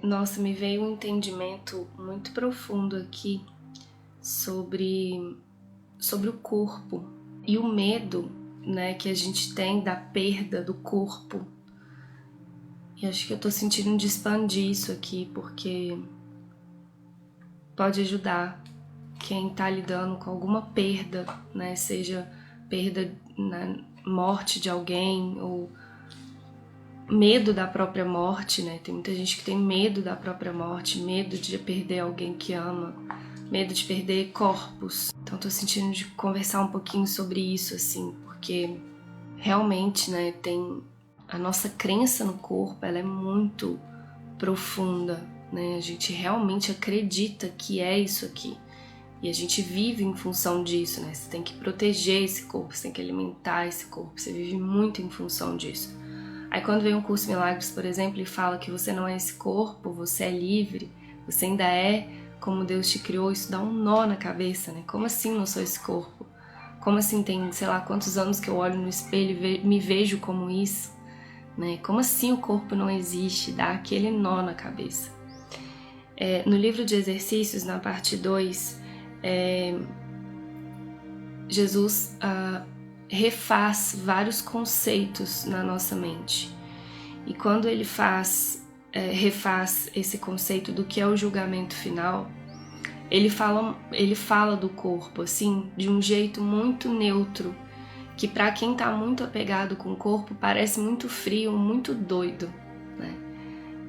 Nossa, me veio um entendimento muito profundo aqui sobre o corpo e o medo, né, que a gente tem da perda do corpo. E acho que eu tô sentindo de expandir isso aqui, porque pode ajudar quem tá lidando com alguma perda, né, seja perda na morte de alguém ou medo da própria morte, né? Tem muita gente que tem medo da própria morte, medo de perder alguém que ama, medo de perder corpos. Então tô sentindo de conversar um pouquinho sobre isso, assim, porque realmente, né, tem a nossa crença no corpo, ela é muito profunda, né? A gente realmente acredita que é isso aqui. E a gente vive em função disso, né? Você tem que proteger esse corpo, você tem que alimentar esse corpo, você vive muito em função disso. Aí quando vem um curso Milagres, por exemplo, e fala que você não é esse corpo, você é livre, você ainda é como Deus te criou, isso dá um nó na cabeça, né? Como assim não sou esse corpo? Como assim tem, sei lá, quantos anos que eu olho no espelho e me vejo como isso? Né? Como assim o corpo não existe? Dá aquele nó na cabeça. No livro de exercícios, na parte 2, Jesus refaz vários conceitos na nossa mente. E quando ele refaz esse conceito do que é o julgamento final, ele fala do corpo assim de um jeito muito neutro, que para quem está muito apegado com o corpo parece muito frio, muito doido, né?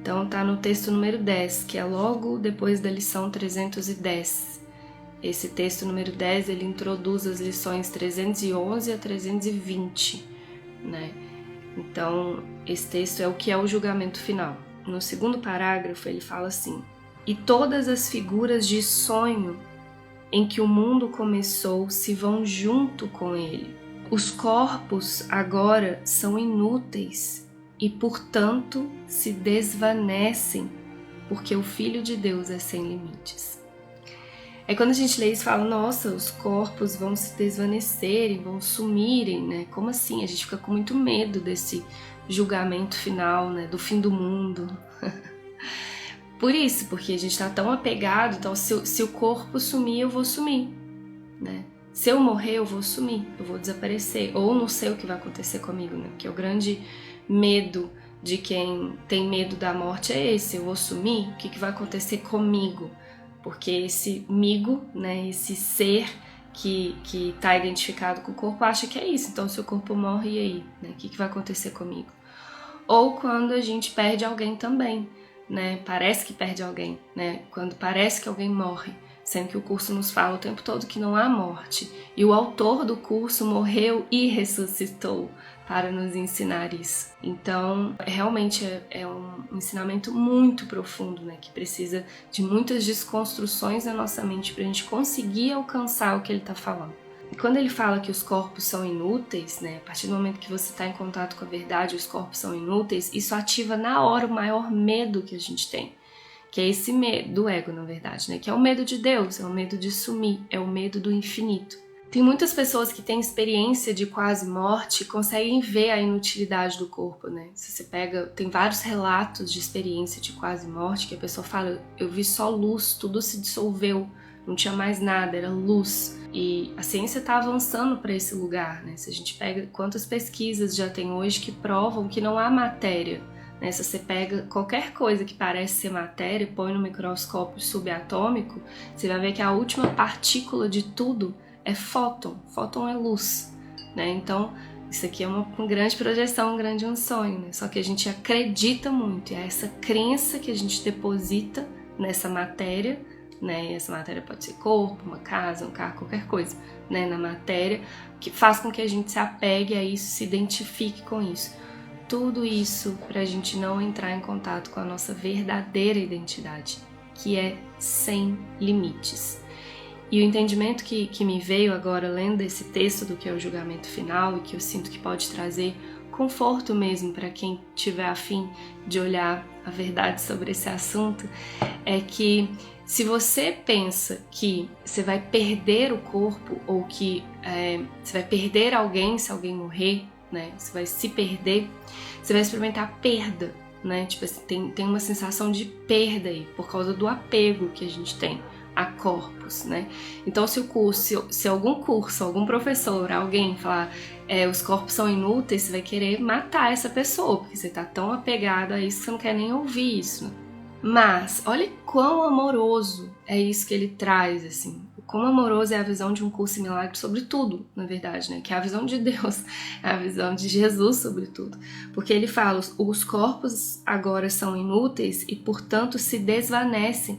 Então tá no texto número 10, que é logo depois da lição 310. Esse texto número 10, ele introduz as lições 311 a 320, né? Então, esse texto é o que é o julgamento final. No segundo parágrafo, ele fala assim: e todas as figuras de sonho em que o mundo começou se vão junto com ele. Os corpos agora são inúteis e, portanto, se desvanecem, porque o Filho de Deus é sem limites. Aí quando a gente lê isso, fala, nossa, os corpos vão se desvanecerem, vão sumirem, né? Como assim? A gente fica com muito medo desse julgamento final, né? Do fim do mundo. Por isso, porque a gente tá tão apegado, então se o corpo sumir, eu vou sumir, né? Se eu morrer, eu vou sumir, eu vou desaparecer. Ou não sei o que vai acontecer comigo, né? Porque o grande medo de quem tem medo da morte é esse, eu vou sumir, o que vai acontecer comigo? Porque esse migo, né, esse ser que está identificado com o corpo acha que é isso. Então, se o corpo morre, e aí? Né? O que vai acontecer comigo? Ou quando a gente perde alguém também, né? Parece que perde alguém, né? Quando parece que alguém morre, sendo que o curso nos fala o tempo todo que não há morte. E o autor do curso morreu e ressuscitou para nos ensinar isso. Então, realmente é um ensinamento muito profundo, né? Que precisa de muitas desconstruções na nossa mente para a gente conseguir alcançar o que ele está falando. E quando ele fala que os corpos são inúteis, né? A partir do momento que você está em contato com a verdade, os corpos são inúteis, isso ativa na hora o maior medo que a gente tem. Que é esse medo do ego, na verdade, né? Que é o medo de Deus, é o medo de sumir, é o medo do infinito. Tem muitas pessoas que têm experiência de quase morte e conseguem ver a inutilidade do corpo, né? Se você pega, tem vários relatos de experiência de quase morte que a pessoa fala, eu vi só luz, tudo se dissolveu, não tinha mais nada, era luz. E a ciência está avançando para esse lugar, né? Se a gente pega quantas pesquisas já tem hoje que provam que não há matéria, né? Se você pega qualquer coisa que parece ser matéria e põe no microscópio subatômico, você vai ver que a última partícula de tudo é fóton. Fóton é luz, né? Então, isso aqui é uma grande projeção, um grande sonho, né? Só que a gente acredita muito, e é essa crença que a gente deposita nessa matéria, né? E essa matéria pode ser corpo, uma casa, um carro, qualquer coisa, né? Na matéria, que faz com que a gente se apegue a isso, se identifique com isso. Tudo isso para a gente não entrar em contato com a nossa verdadeira identidade, que é sem limites. E o entendimento que me veio agora lendo esse texto do que é o julgamento final e que eu sinto que pode trazer conforto mesmo para quem tiver a fim de olhar a verdade sobre esse assunto é que se você pensa que você vai perder o corpo ou que você vai perder alguém se alguém morrer, né? Você vai se perder, você vai experimentar perda, né? Tipo assim, tem uma sensação de perda aí, por causa do apego que a gente tem a corpos, né? Então se algum curso, algum professor, alguém falar os corpos são inúteis, você vai querer matar essa pessoa, porque você tá tão apegado a isso que você não quer nem ouvir isso, né? Mas olha quão amoroso é isso que ele traz, assim. Quão amoroso é a visão de um curso em milagre sobre tudo, na verdade, né? Que é a visão de Deus, é a visão de Jesus sobre tudo. Porque ele fala, os corpos agora são inúteis e, portanto, se desvanecem,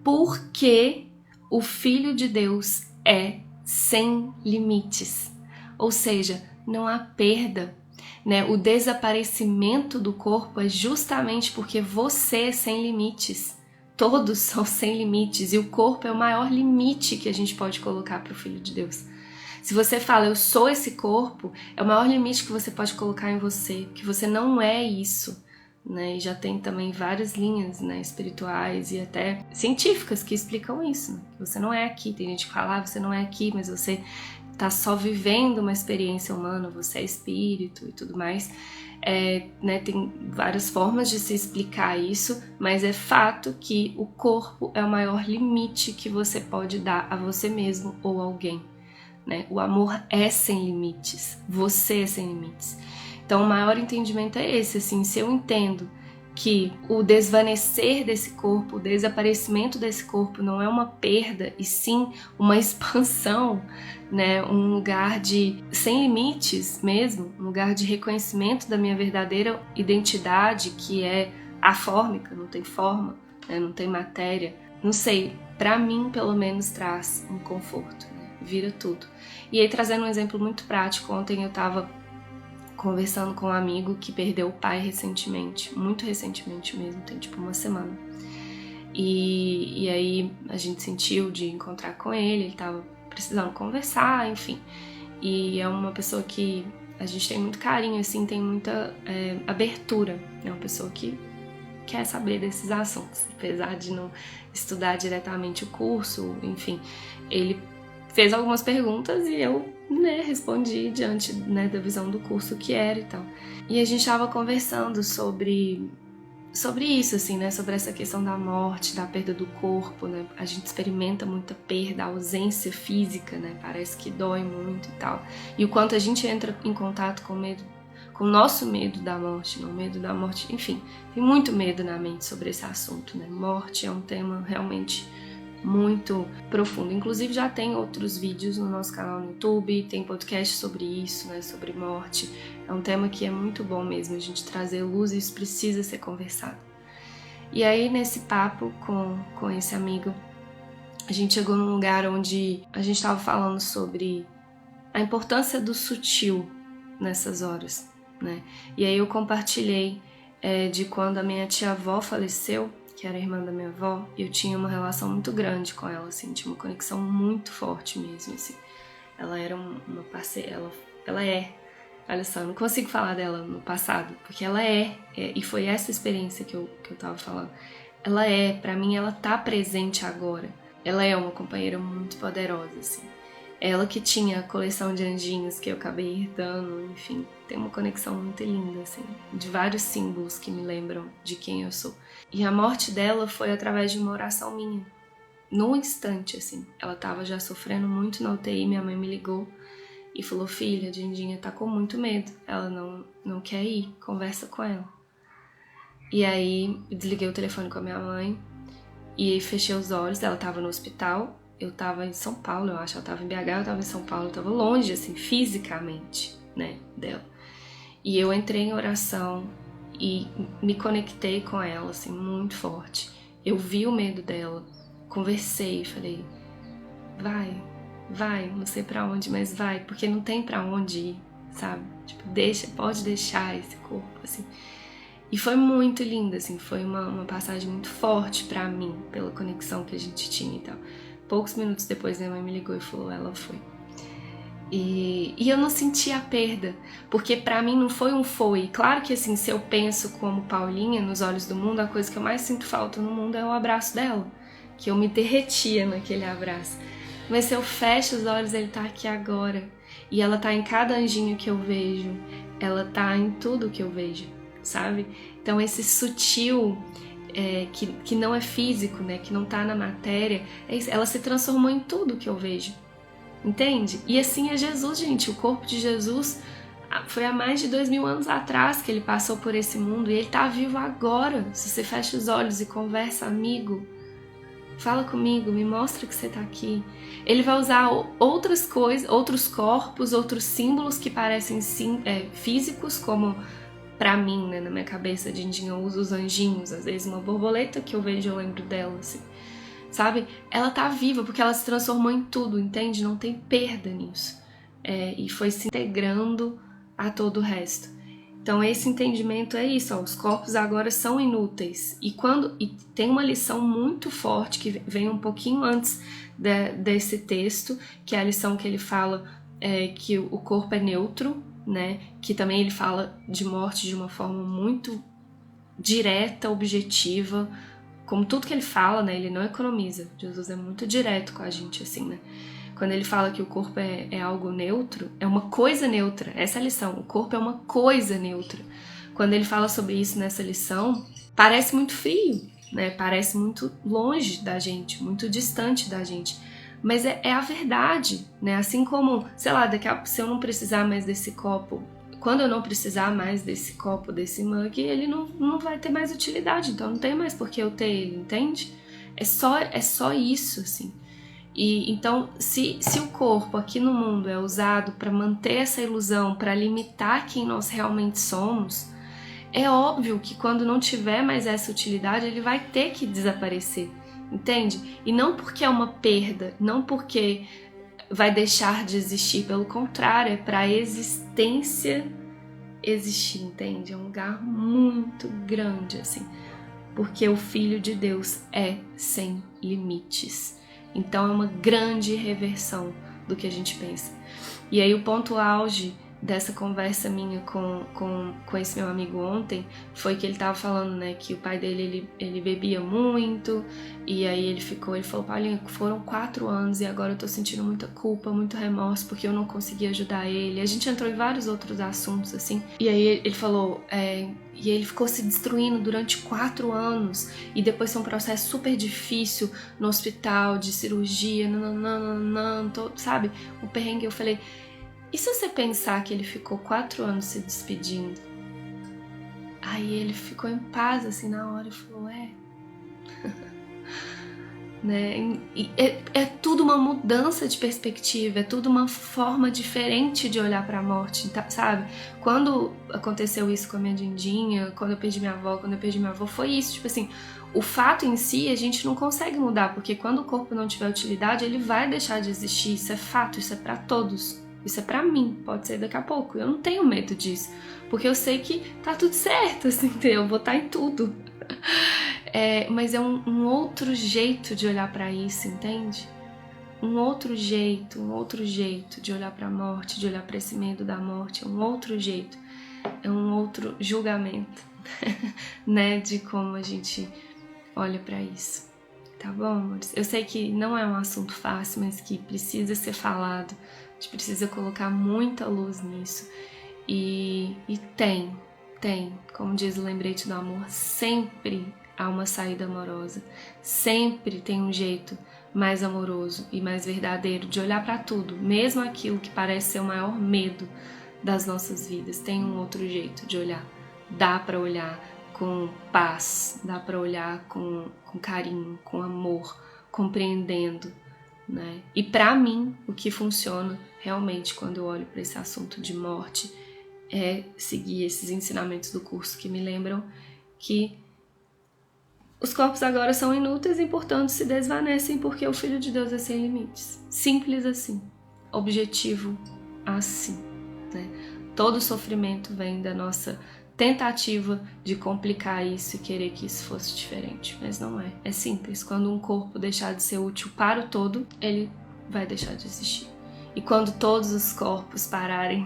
porque o Filho de Deus é sem limites. Ou seja, não há perda, né? O desaparecimento do corpo é justamente porque você é sem limites. Todos são sem limites e o corpo é o maior limite que a gente pode colocar para o Filho de Deus. Se você fala, eu sou esse corpo, é o maior limite que você pode colocar em você, que você não é isso. Né? E já tem também várias linhas, né, espirituais e até científicas que explicam isso, né? Que você não é aqui. Tem gente que fala, você não é aqui, mas você tá só vivendo uma experiência humana, você é espírito e tudo mais. Né, tem várias formas de se explicar isso, mas é fato que o corpo é o maior limite que você pode dar a você mesmo ou a alguém. Né? O amor é sem limites, você é sem limites. Então o maior entendimento é esse, assim, se eu entendo que o desvanecer desse corpo, o desaparecimento desse corpo não é uma perda, e sim uma expansão, né? Um lugar de sem limites mesmo, um lugar de reconhecimento da minha verdadeira identidade, que é afórmica, não tem forma, né? Não tem matéria. Não sei, pra mim pelo menos traz um conforto, né? Vira tudo. E aí, trazendo um exemplo muito prático, ontem eu tava conversando com um amigo que perdeu o pai recentemente, muito recentemente mesmo, tem tipo uma semana. E aí a gente sentiu de encontrar com ele tava precisando conversar, enfim. E é uma pessoa que a gente tem muito carinho, assim, tem muita abertura. É uma pessoa que quer saber desses assuntos, apesar de não estudar diretamente o curso, enfim. Ele fez algumas perguntas e eu, né, respondi diante, né, da visão do curso que era e tal. E a gente estava conversando sobre isso, assim, né, sobre essa questão da morte, da perda do corpo, né, a gente experimenta muita perda, ausência física, né, parece que dói muito e tal. E o quanto a gente entra em contato com medo, com o nosso medo da morte, não medo da morte, enfim, tem muito medo na mente sobre esse assunto, né, morte é um tema realmente muito profundo. Inclusive já tem outros vídeos no nosso canal no YouTube, tem podcast sobre isso, né, sobre morte. É um tema que é muito bom mesmo a gente trazer luz e isso precisa ser conversado. E aí nesse papo com esse amigo, a gente chegou num lugar onde a gente estava falando sobre a importância do sutil nessas horas, né? E aí eu compartilhei de quando a minha tia-avó faleceu, que era a irmã da minha avó, e eu tinha uma relação muito grande com ela, assim, tinha uma conexão muito forte mesmo, assim. Ela era uma parceira, ela é, olha só, eu não consigo falar dela no passado, porque ela e foi essa experiência que eu tava falando. Ela pra mim, ela tá presente agora. Ela é uma companheira muito poderosa, assim. Ela que tinha a coleção de anjinhos que eu acabei herdando, enfim, tem uma conexão muito linda, assim, de vários símbolos que me lembram de quem eu sou. E a morte dela foi através de uma oração minha, num instante, assim. Ela tava já sofrendo muito na UTI, minha mãe me ligou e falou, filha, a Dindinha tá com muito medo, ela não quer ir, conversa com ela. E aí, eu desliguei o telefone com a minha mãe e fechei os olhos, ela tava no hospital. Eu tava em São Paulo, eu acho, ela tava em BH, eu tava em São Paulo, eu tava longe, assim, fisicamente, né, dela. E eu entrei em oração e me conectei com ela, assim, muito forte. Eu vi o medo dela, conversei, falei, vai, não sei pra onde, mas vai, porque não tem pra onde ir, sabe? Tipo, pode deixar esse corpo, assim. E foi muito lindo, assim, foi uma passagem muito forte pra mim, pela conexão que a gente tinha e tal. Poucos minutos depois minha mãe me ligou e falou, ela foi. E eu não senti a perda, porque pra mim não foi um foi. Claro que assim, se eu penso como Paulinha, nos olhos do mundo, a coisa que eu mais sinto falta no mundo é o abraço dela, que eu me derretia naquele abraço. Mas se eu fecho os olhos, ele tá aqui agora. E ela tá em cada anjinho que eu vejo, ela tá em tudo que eu vejo. sabe? Então esse sutil, que não é físico, né, que não tá na matéria, ela se transformou em tudo que eu vejo, entende? E assim é Jesus, gente. O corpo de Jesus foi há mais de 2000 anos atrás que ele passou por esse mundo, e ele tá vivo agora. Se você fecha os olhos e conversa, amigo, fala comigo, me mostra que você tá aqui. Ele vai usar outras coisas, outros corpos, outros símbolos que parecem físicos, como pra mim, né, na minha cabeça, Dindin, eu uso os anjinhos, às vezes uma borboleta que eu vejo, eu lembro dela, assim, sabe? Ela tá viva porque ela se transformou em tudo, entende? Não tem perda nisso. E foi se integrando a todo o resto. Então esse entendimento é isso, ó, os corpos agora são inúteis. E tem uma lição muito forte que vem um pouquinho antes desse texto, que é a lição que ele fala que o corpo é neutro, né? Que também ele fala de morte de uma forma muito direta, objetiva, como tudo que ele fala, né? Ele não economiza. Jesus é muito direto com a gente, assim, né? Quando ele fala que o corpo é algo neutro, é uma coisa neutra. Essa é a lição. O corpo é uma coisa neutra. Quando ele fala sobre isso nessa lição, parece muito frio, né? Parece muito longe da gente, muito distante da gente. Mas é a verdade, né? Assim como, sei lá, se eu não precisar mais desse copo, quando eu não precisar mais desse copo, desse mug, ele não vai ter mais utilidade. Então não tem mais por que eu ter ele, entende? É só isso, assim. E então, se o corpo aqui no mundo é usado para manter essa ilusão, para limitar quem nós realmente somos, é óbvio que quando não tiver mais essa utilidade, ele vai ter que desaparecer, entende? E não porque é uma perda, não porque vai deixar de existir, pelo contrário, é para a existência existir, entende? É um lugar muito grande, assim, porque o Filho de Deus é sem limites. Então é uma grande reversão do que a gente pensa. E aí o ponto auge dessa conversa minha com esse meu amigo ontem foi que ele tava falando, né, que o pai dele, ele bebia muito, e aí ele falou, Paulinha, foram 4 anos e agora eu tô sentindo muita culpa, muito remorso, porque eu não consegui ajudar ele. A gente entrou em vários outros assuntos, assim, e aí ele falou, e ele ficou se destruindo durante 4 anos, e depois foi um processo super difícil no hospital, de cirurgia, sabe, o perrengue. Eu falei, e se você pensar que ele ficou 4 anos se despedindo? Aí ele ficou em paz, assim, na hora, e falou, né? É tudo uma mudança de perspectiva, é tudo uma forma diferente de olhar pra morte, sabe? Quando aconteceu isso com a minha Dindinha, quando eu perdi minha avó, foi isso, tipo assim, o fato em si a gente não consegue mudar, porque quando o corpo não tiver utilidade, ele vai deixar de existir, isso é fato, isso é pra todos. Isso é pra mim, pode ser daqui a pouco. Eu não tenho medo disso, porque eu sei que tá tudo certo, assim, entendeu? Eu vou estar em tudo. Mas é um outro jeito de olhar pra isso, entende? Um outro jeito de olhar pra morte, de olhar pra esse medo da morte. É um outro jeito, é um outro julgamento, né? De como a gente olha pra isso. Tá bom, amores? Eu sei que não é um assunto fácil, mas que precisa ser falado. A gente precisa colocar muita luz nisso. E tem, como diz o lembrete do amor, sempre há uma saída amorosa. Sempre tem um jeito mais amoroso e mais verdadeiro de olhar para tudo, mesmo aquilo que parece ser o maior medo das nossas vidas. Tem um outro jeito de olhar. Dá para olhar com paz, dá para olhar com carinho, com amor, compreendendo, né? E para mim, o que funciona realmente quando eu olho para esse assunto de morte é seguir esses ensinamentos do curso que me lembram que os corpos agora são inúteis e, portanto, se desvanecem porque o Filho de Deus é sem limites. Simples assim. Objetivo assim, né? Todo sofrimento vem da nossa tentativa de complicar isso e querer que isso fosse diferente, mas não é. É simples. Quando um corpo deixar de ser útil para o todo, ele vai deixar de existir. E quando todos os corpos pararem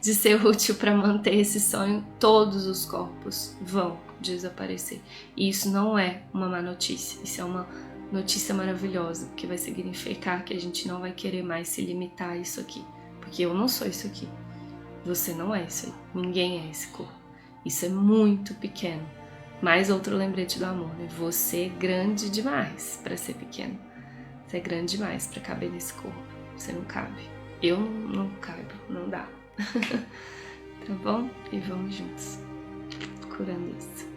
de ser útil para manter esse sonho, todos os corpos vão desaparecer. E isso não é uma má notícia, isso é uma notícia maravilhosa, porque vai significar que a gente não vai querer mais se limitar a isso aqui. Porque eu não sou isso aqui, você não é isso aí, ninguém é esse corpo. Isso é muito pequeno. Mais outro lembrete do amor, né? Você é grande demais para ser pequeno. Você é grande demais para caber nesse corpo. Você não cabe. Eu não caibo, não dá. Tá bom? E vamos juntos, curando isso.